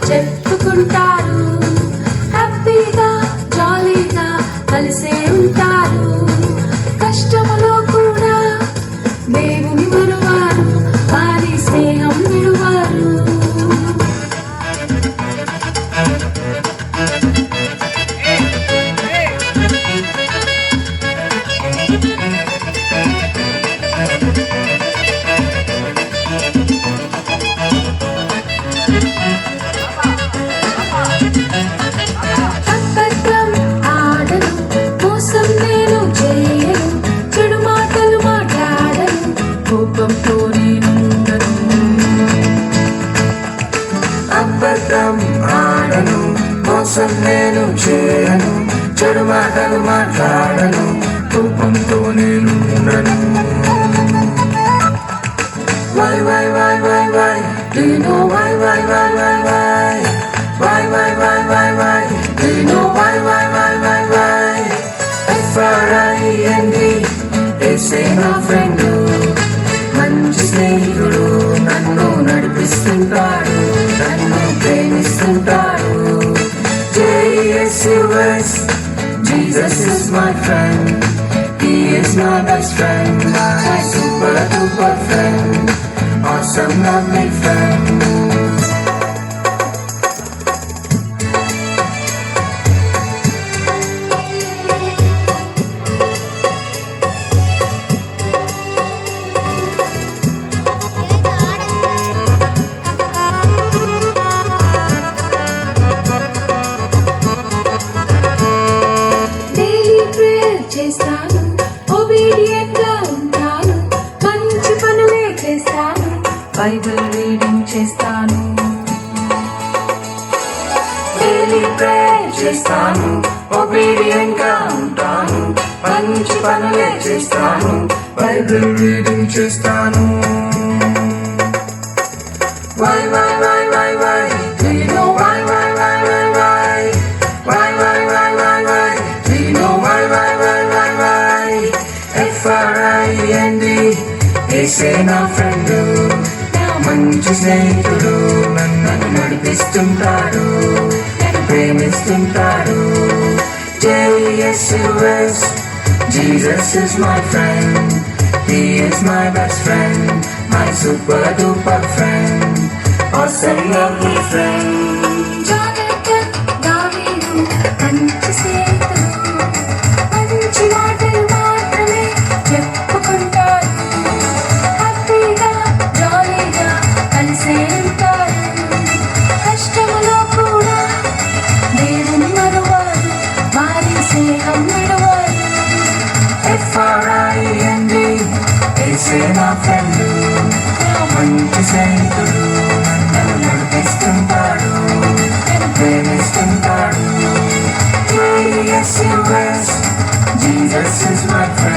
చెప్పుకుంటారు, హ్యాపీగా జాలీగా కలిసే ఉంటారు. కష్టములో కూడా దేవుని మరువారు, వారి స్నేహం విడువారు. అబద్ధం ఆడను, మోసం నేను చేయను, చెడు మాటలు మాట్లాడను, కోపంతో నేనుండను. అబద్ధం ఆడను, మోసం నేను చేయను, చెడు మాటలు మాట్లాడను, కోపంతో నేను ఉండను. Why, why, why, why, why? Do you know why, why, why, why, why? Why, why, why, why, why? Do you know why, why, why, why, why? F-R-I-E-N-D ఏసే నా ఫ్రెండ్, మంచి స్నేహితుడు, నన్ను నడిపిస్తుంటాడు, నన్ను ప్రేమిస్తుంటాడు. J-E-S-U-S, Jesus is my friend, He is my best friend, my super duper friend, awesome lovely friend. Daily prayer చేస్తాను, obedient గా ఉంటాను, మంచి పనులే చేస్తాను, బైబిల్ రీడింగ్ చేస్తాను. డైలీ ప్రేయర్ చేస్తాను, ఒబీడియంట్ గా ఉంటాను, మంచి పనులే చేస్తాను, బైబిల్ రీడింగ్ చేస్తాను. Why, why, why, why, why? Do you know why, why, why, why, why? Why, why, why, why, why? Do you know why, why, why, why, why? F-R-I-E-N-D ఏసే నా friend, నా మంచి స్నేహితుడు, నన్ను నడిపిస్తుంటాడు, నన్ను ప్రేమిస్తుంటాడు. J-E-S-U-S, Jesus is my friend, He is my best friend, my super duper friend, awesome lovely friend. జానకన్ దావీదు మంచి స్నేహితుడు, మంచి మాటలు మాత్రమే చెప్పుకుంటారు, హ్యాపీగా జాలీగా కలిసే ఉంటారు. కష్టములో కూడా దేవుని మరువారు, వారి స్నేహం విడువారు. F-R-I-E-N-D ఏసే నా ఫ్రెండ్, నా మంచి స్నేహితుడు, నన్ను నడిపిస్తుంటాడు, నన్ను ప్రేమిస్తుంటాడు. J-E-S-U-S, Jesus is my friend.